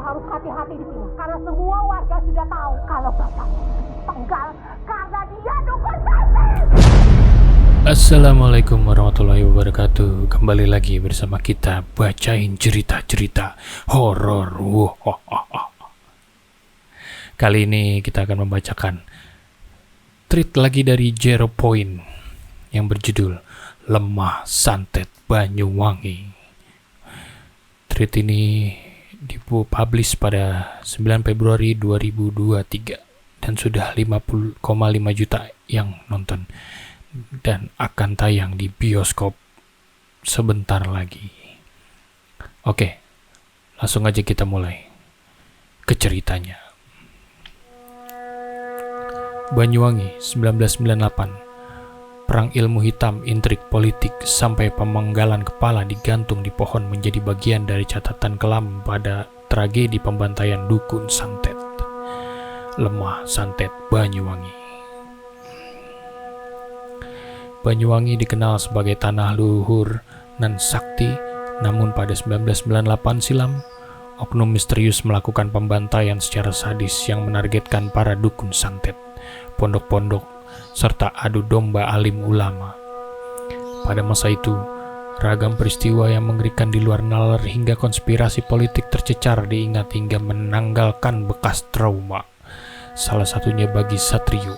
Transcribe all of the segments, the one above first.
harus hati-hati di sini. Karena semua warga sudah tahu kalau bapak penggal karena dia dukun santet. Assalamualaikum warahmatullahi wabarakatuh. Kembali lagi bersama kita bacain cerita-cerita horor. Kali ini kita akan membacakan treat lagi dari Zero Point yang berjudul Lemah Santet Banyuwangi. Treat ini dipublish pada 9 Februari 2023 dan sudah 50,5 juta yang nonton dan akan tayang di bioskop sebentar lagi. Oke, langsung aja kita mulai ke ceritanya. Banyuwangi 1998. Perang ilmu hitam, intrik politik, sampai pemenggalan kepala digantung di pohon menjadi bagian dari catatan kelam pada tragedi pembantaian dukun santet. Lemah Santet Banyuwangi. Banyuwangi dikenal sebagai tanah luhur nan sakti, namun pada 1998 silam, oknum misterius melakukan pembantaian secara sadis yang menargetkan para dukun santet, pondok-pondok, serta adu domba alim ulama. Pada masa itu, ragam peristiwa yang mengerikan di luar nalar hingga konspirasi politik tercecar diingat hingga menanggalkan bekas trauma. Salah satunya bagi Satrio,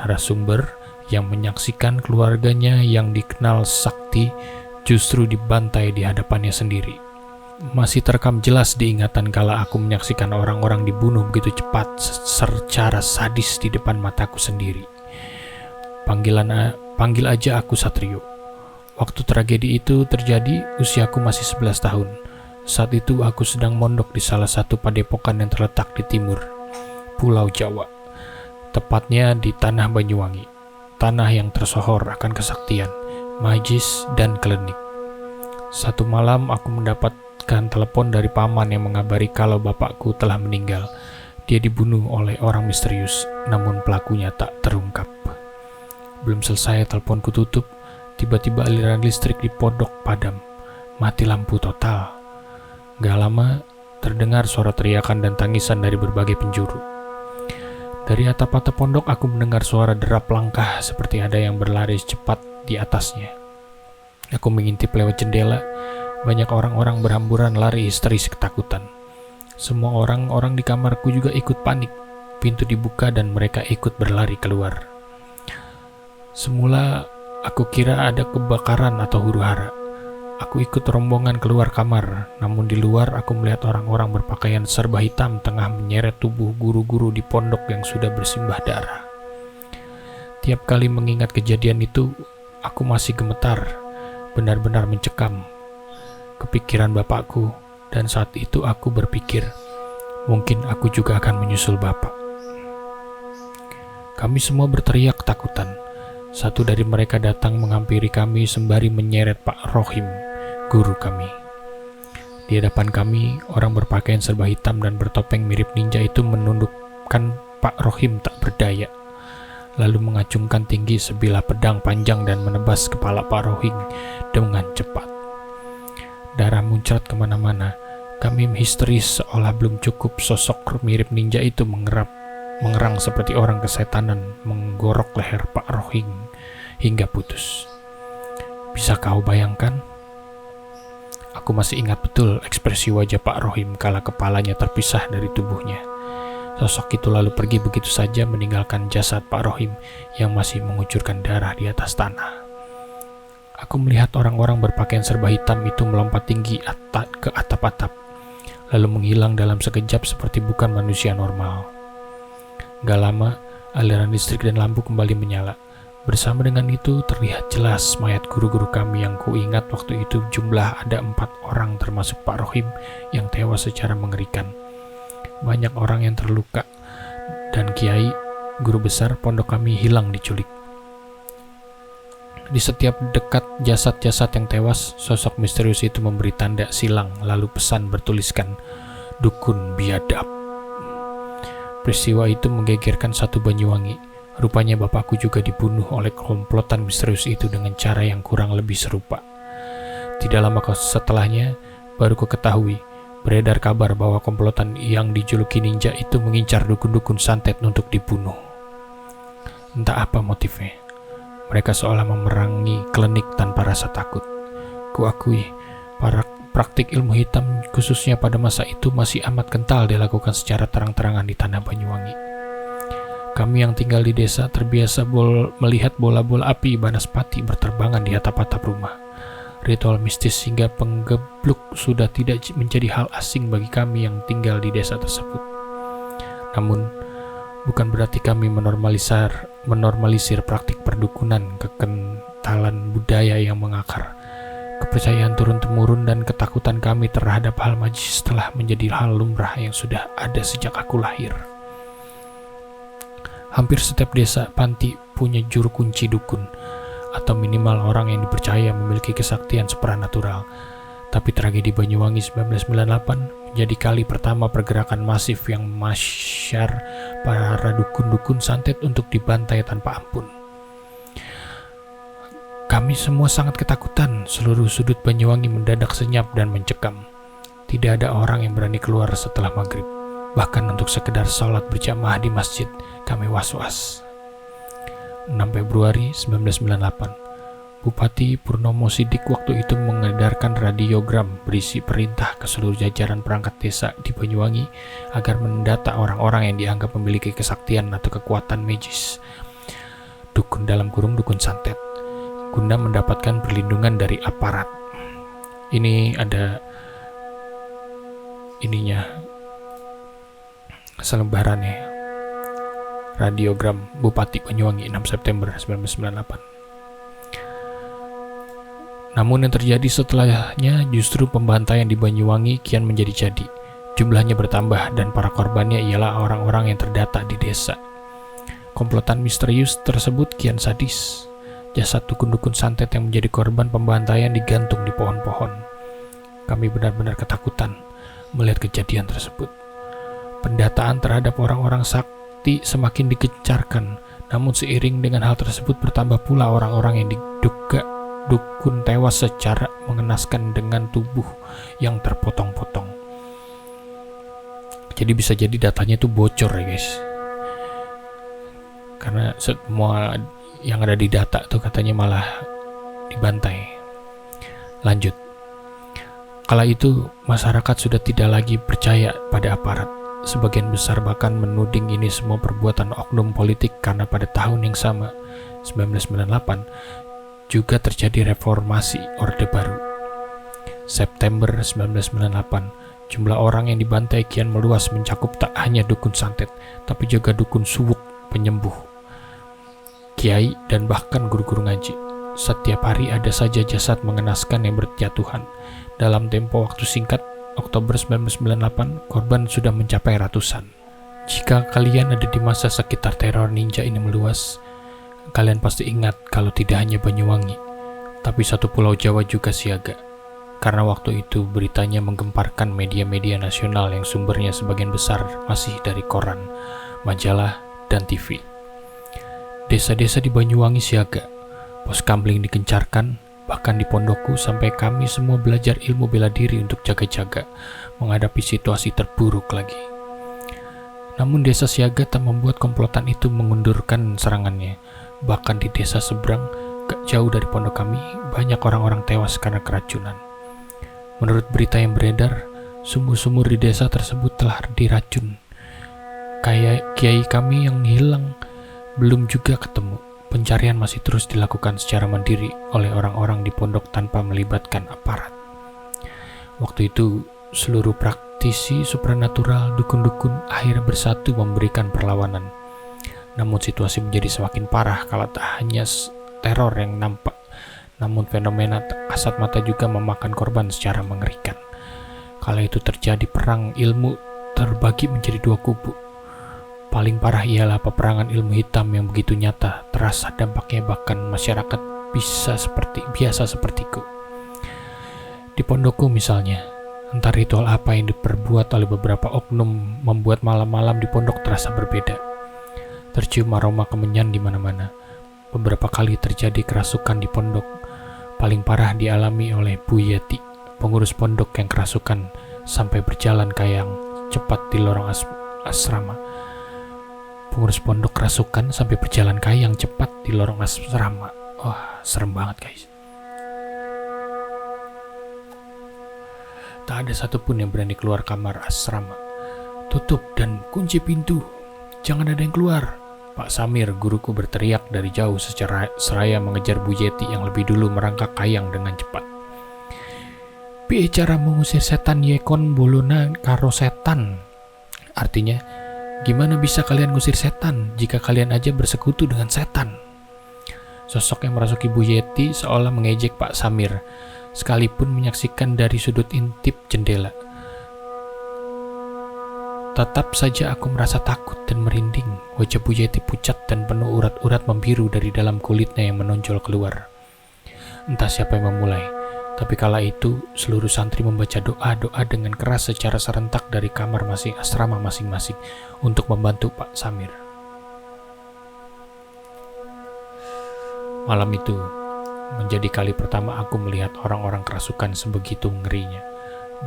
narasumber yang menyaksikan keluarganya yang dikenal sakti justru dibantai di hadapannya sendiri. Masih terekam jelas diingatan kala aku menyaksikan orang-orang dibunuh begitu cepat secara sadis di depan mataku sendiri. Panggil aja aku Satrio. Waktu tragedi itu terjadi, usiaku masih 11 tahun. Saat itu aku sedang mondok di salah satu padepokan yang terletak di timur Pulau Jawa, tepatnya di tanah Banyuwangi, tanah yang tersohor akan kesaktian, magis, dan klinik. Satu malam aku mendapatkan telepon dari paman yang mengabari kalau bapakku telah meninggal. Dia dibunuh oleh orang misterius, namun pelakunya tak terungkap. Belum selesai teleponku tutup, tiba-tiba aliran listrik di pondok padam, mati lampu total. Gak lama, terdengar suara teriakan dan tangisan dari berbagai penjuru. Dari atap-atap pondok aku mendengar suara derap langkah seperti ada yang berlari cepat di atasnya. Aku mengintip lewat jendela, banyak orang-orang berhamburan lari histeris ketakutan. Semua orang-orang di kamarku juga ikut panik. Pintu dibuka dan mereka ikut berlari keluar. Semula aku kira ada kebakaran atau huru-hara. Aku ikut rombongan keluar kamar, namun di luar aku melihat orang-orang berpakaian serba hitam tengah menyeret tubuh guru-guru di pondok yang sudah bersimbah darah. Tiap kali mengingat kejadian itu, aku masih gemetar, benar-benar mencekam. Kepikiran bapakku, dan saat itu aku berpikir, mungkin aku juga akan menyusul bapak. Kami semua berteriak ketakutan. Satu dari mereka datang menghampiri kami sembari menyeret Pak Rohim, guru kami. Di hadapan kami, orang berpakaian serba hitam dan bertopeng mirip ninja itu menundukkan Pak Rohim tak berdaya, lalu mengacungkan tinggi sebilah pedang panjang dan menebas kepala Pak Rohim dengan cepat. Darah muncrat kemana-mana. Kami histeris seolah belum cukup sosok mirip ninja itu mengerang seperti orang kesetanan menggorok leher Pak Rohim hingga putus. Bisa kau bayangkan? Aku masih ingat betul ekspresi wajah Pak Rohim kala kepalanya terpisah dari tubuhnya. Sosok itu lalu pergi begitu saja meninggalkan jasad Pak Rohim yang masih mengucurkan darah di atas tanah. Aku melihat orang-orang berpakaian serba hitam itu melompat tinggi ke atap-atap, lalu menghilang dalam sekejap seperti bukan manusia normal. Gak lama, aliran listrik dan lampu kembali menyala. Bersama dengan itu, terlihat jelas mayat guru-guru kami yang kuingat waktu itu jumlah ada 4 orang termasuk Pak Rohim yang tewas secara mengerikan. Banyak orang yang terluka, dan Kiai, guru besar pondok kami hilang diculik. Di setiap dekat jasad-jasad yang tewas, sosok misterius itu memberi tanda silang, lalu pesan bertuliskan, "Dukun biadab." Peristiwa itu menggegerkan satu Banyuwangi. Rupanya bapakku juga dibunuh oleh komplotan misterius itu dengan cara yang kurang lebih serupa. Tidak lama setelahnya, baru ku ketahui beredar kabar bahwa komplotan yang dijuluki ninja itu mengincar dukun-dukun santet untuk dibunuh. Entah apa motifnya, mereka seolah memerangi klinik tanpa rasa takut. Kuakui, para praktik ilmu hitam khususnya pada masa itu masih amat kental dilakukan secara terang-terangan di tanah Banyuwangi. Kami yang tinggal di desa terbiasa melihat bola-bola api banaspati berterbangan di atap-atap rumah. Ritual mistis hingga penggebluk sudah tidak menjadi hal asing bagi kami yang tinggal di desa tersebut. Namun, bukan berarti kami menormalisir praktik perdukunan, kekentalan budaya yang mengakar. Kepercayaan turun-temurun dan ketakutan kami terhadap hal magis telah menjadi hal lumrah yang sudah ada sejak aku lahir. Hampir setiap desa panti punya juru kunci dukun, atau minimal orang yang dipercaya memiliki kesaktian supranatural. Tapi tragedi Banyuwangi 1998 menjadi kali pertama pergerakan masif yang masyar para dukun-dukun santet untuk dibantai tanpa ampun. Kami semua sangat ketakutan. Seluruh sudut Banyuwangi mendadak senyap dan mencekam. Tidak ada orang yang berani keluar setelah maghrib. Bahkan untuk sekedar sholat berjamaah di masjid, kami was-was. 6 Februari 1998, Bupati Purnomo Sidik waktu itu mengedarkan radiogram berisi perintah ke seluruh jajaran perangkat desa di Banyuwangi agar mendata orang-orang yang dianggap memiliki kesaktian atau kekuatan magis. Dukun dalam kurung dukun santet, guna mendapatkan perlindungan dari aparat. Ini ada selembarannya. Radiogram Bupati Banyuwangi 6 September 1998. Namun yang terjadi setelahnya justru pembantaian di Banyuwangi kian menjadi jadi. Jumlahnya bertambah dan para korbannya ialah orang-orang yang terdata di desa. Komplotan misterius tersebut kian sadis. Jasad dukun-dukun santet yang menjadi korban pembantaian digantung di pohon-pohon. Kami benar-benar ketakutan melihat kejadian tersebut. Pendataan terhadap orang-orang sakti semakin digencarkan, namun seiring dengan hal tersebut bertambah pula orang-orang yang diduga dukun tewas secara mengenaskan dengan tubuh yang terpotong-potong. Jadi bisa jadi datanya itu bocor ya guys. Karena semua yang ada di data tuh katanya malah dibantai. Lanjut. Kala itu masyarakat sudah tidak lagi percaya pada aparat. Sebagian besar bahkan menuding ini semua perbuatan oknum politik karena pada tahun yang sama, 1998, juga terjadi reformasi Orde Baru. September 1998, jumlah orang yang dibantai kian meluas mencakup tak hanya dukun santet, tapi juga dukun suwuk, penyembuh, kiai, dan bahkan guru-guru ngaji. Setiap hari ada saja jasad mengenaskan yang berjatuhan. Dalam tempo waktu singkat, Oktober 1998, korban sudah mencapai ratusan. Jika kalian ada di masa sekitar teror ninja ini meluas, kalian pasti ingat kalau tidak hanya Banyuwangi, tapi satu pulau Jawa juga siaga. Karena waktu itu beritanya menggemparkan media-media nasional yang sumbernya sebagian besar masih dari koran, majalah, dan TV. Desa-desa di Banyuwangi siaga, pos kamling digencarkan, bahkan di pondokku sampai kami semua belajar ilmu bela diri untuk jaga-jaga menghadapi situasi terburuk lagi. Namun desa siaga tak membuat komplotan itu mengundurkan serangannya. Bahkan di desa seberang, gak jauh dari pondok kami, banyak orang-orang tewas karena keracunan. Menurut berita yang beredar, sumur-sumur di desa tersebut telah diracun. Kayak kiai kami yang hilang belum juga ketemu. Pencarian masih terus dilakukan secara mandiri oleh orang-orang di pondok tanpa melibatkan aparat. Waktu itu, seluruh praktisi supranatural, dukun-dukun akhirnya bersatu memberikan perlawanan. Namun situasi menjadi semakin parah kalau tak hanya teror yang nampak, namun fenomena kasat mata juga memakan korban secara mengerikan. Kala itu terjadi perang ilmu terbagi menjadi dua kubu. Paling parah ialah peperangan ilmu hitam yang begitu nyata, terasa dampaknya bahkan masyarakat biasa sepertiku. Di pondokku misalnya, entah ritual apa yang diperbuat oleh beberapa oknum membuat malam-malam di pondok terasa berbeda. Tercium aroma kemenyan di mana-mana. Beberapa kali terjadi kerasukan di pondok. Paling parah dialami oleh Bu Yeti, pengurus pondok yang kerasukan sampai berjalan kayang cepat di lorong asrama. Pengurus pondok kerasukan sampai berjalan kayang cepat di lorong asrama. Wah, serem banget guys. Tak ada satupun yang berani keluar kamar asrama. Tutup dan kunci pintu. Jangan ada yang keluar. Pak Samir, guruku berteriak dari jauh secara seraya mengejar Bu Yeti yang lebih dulu merangkak kayang dengan cepat. Piye cara mengusir setan yekon bolona karo setan? Artinya, gimana bisa kalian ngusir setan jika kalian aja bersekutu dengan setan? Sosok yang merasuki Bu Yeti seolah mengejek Pak Samir, sekalipun menyaksikan dari sudut intip jendela. Tetap saja aku merasa takut dan merinding. Wajah Bu Yeti pucat dan penuh urat-urat membiru dari dalam kulitnya yang menonjol keluar. Entah siapa yang memulai, tapi kala itu seluruh santri membaca doa-doa dengan keras secara serentak dari kamar asrama masing-masing untuk membantu Pak Samir. Malam itu menjadi kali pertama aku melihat orang-orang kerasukan sebegitu ngerinya.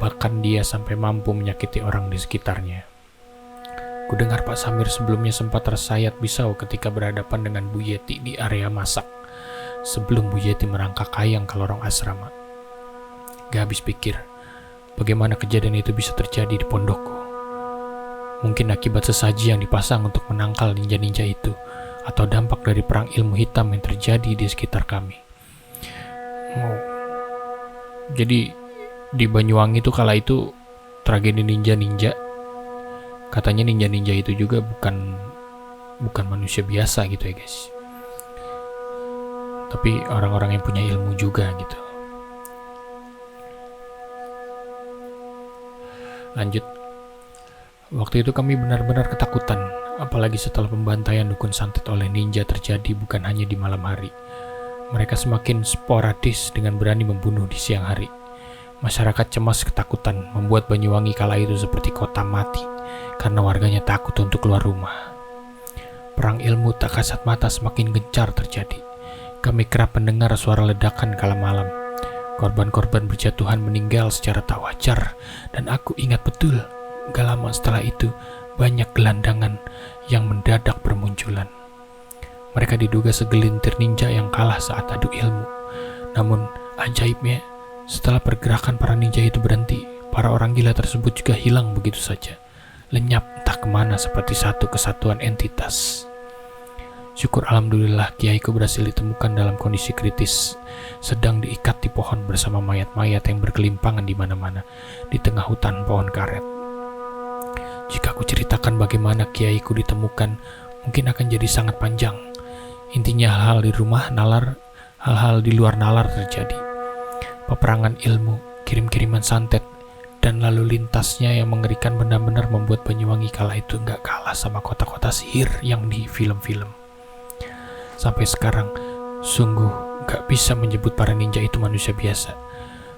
Bahkan dia sampai mampu menyakiti orang di sekitarnya. Kudengar Pak Samir sebelumnya sempat tersayat pisau ketika berhadapan dengan Bu Yeti di area masak, sebelum Bu Yeti merangkak kayang ke lorong asrama. Gak habis pikir, bagaimana kejadian itu bisa terjadi di pondokku. Mungkin akibat sesaji yang dipasang untuk menangkal ninja-ninja itu, atau dampak dari perang ilmu hitam yang terjadi di sekitar kami. Jadi di Banyuwangi itu kala itu tragedi ninja-ninja. Katanya ninja-ninja itu juga bukan manusia biasa gitu ya guys. Tapi orang-orang yang punya ilmu juga gitu. Lanjut. Waktu itu kami benar-benar ketakutan, apalagi setelah pembantaian dukun santet oleh ninja terjadi bukan hanya di malam hari. Mereka semakin sporadis dengan berani membunuh di siang hari. Masyarakat cemas ketakutan membuat Banyuwangi kala itu seperti kota mati karena warganya takut untuk keluar rumah. Perang ilmu tak kasat mata semakin gencar terjadi. Kami kerap mendengar suara ledakan kala malam. Korban-korban berjatuhan meninggal secara tak wajar, dan aku ingat betul, gak lama setelah itu banyak gelandangan yang mendadak bermunculan. Mereka diduga segelintir ninja yang kalah saat adu ilmu. Namun ajaibnya, setelah pergerakan para ninja itu berhenti, para orang gila tersebut juga hilang begitu saja, lenyap entah kemana seperti satu kesatuan entitas. Syukur alhamdulillah kiaiku berhasil ditemukan dalam kondisi kritis, sedang diikat di pohon bersama mayat-mayat yang berkelimpangan di mana-mana di tengah hutan pohon karet. Jika aku ceritakan bagaimana kiaiku ditemukan, mungkin akan jadi sangat panjang. Intinya hal-hal di rumah nalar, hal-hal di luar nalar terjadi. Peperangan ilmu, kirim-kiriman santet, dan lalu lintasnya yang mengerikan benar-benar membuat Banyuwangi kala itu gak kalah sama kota-kota sihir yang di film-film. Sampai sekarang, sungguh gak bisa menyebut para ninja itu manusia biasa.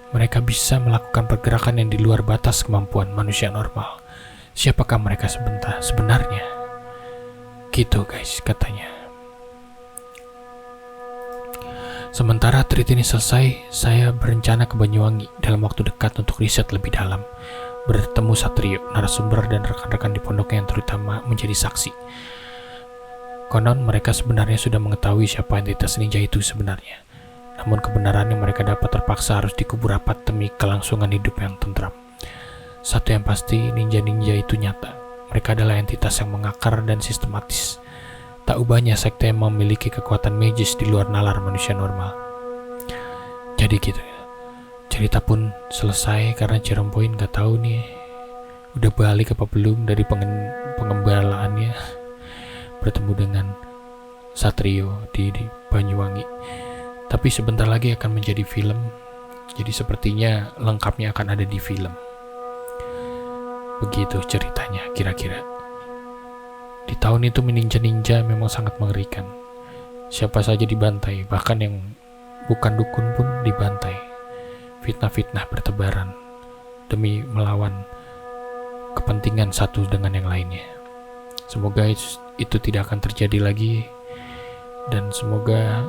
Mereka bisa melakukan pergerakan yang di luar batas kemampuan manusia normal. Siapakah mereka sebenarnya? Gitu guys, katanya. Sementara treat ini selesai, saya berencana ke Banyuwangi dalam waktu dekat untuk riset lebih dalam. Bertemu Satrio, narasumber dan rekan-rekan di pondoknya yang terutama menjadi saksi. Konon mereka sebenarnya sudah mengetahui siapa entitas ninja itu sebenarnya. Namun kebenarannya mereka dapat terpaksa harus dikubur rapat demi kelangsungan hidup yang tentram. Satu yang pasti, ninja-ninja itu nyata. Mereka adalah entitas yang mengakar dan sistematis. Tak ubahnya sekte yang memiliki kekuatan magis di luar nalar manusia normal. Jadi gitu ya. Cerita pun selesai karena Jerome Point gak tahu nih udah balik apa belum dari pengembalaannya. Bertemu dengan Satrio di Banyuwangi. Tapi sebentar lagi akan menjadi film. Jadi sepertinya lengkapnya akan ada di film. Begitu ceritanya kira-kira. Di tahun itu ninja-ninja memang sangat mengerikan. Siapa saja dibantai, bahkan yang bukan dukun pun dibantai. Fitnah-fitnah bertebaran demi melawan kepentingan satu dengan yang lainnya. Semoga itu tidak akan terjadi lagi, dan semoga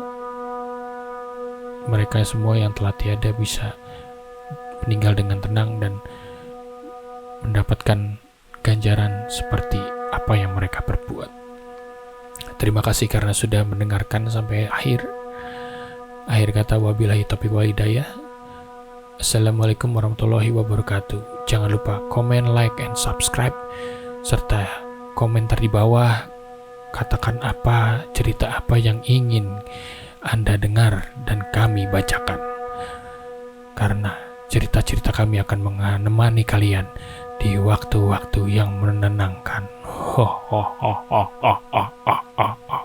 mereka semua yang telah tiada bisa meninggal dengan tenang dan mendapatkan ganjaran seperti apa yang mereka perbuat. Terima kasih karena sudah mendengarkan sampai akhir. Akhir kata, wabillahi taufiq wal hidayah. Assalamualaikum warahmatullahi wabarakatuh. Jangan lupa komen, like, and subscribe, serta komentar di bawah. Katakan apa, cerita apa yang ingin Anda dengar dan kami bacakan. Karena cerita-cerita kami akan menemani kalian di waktu-waktu yang menenangkan. Ho ho ho ho ho ho ho ho.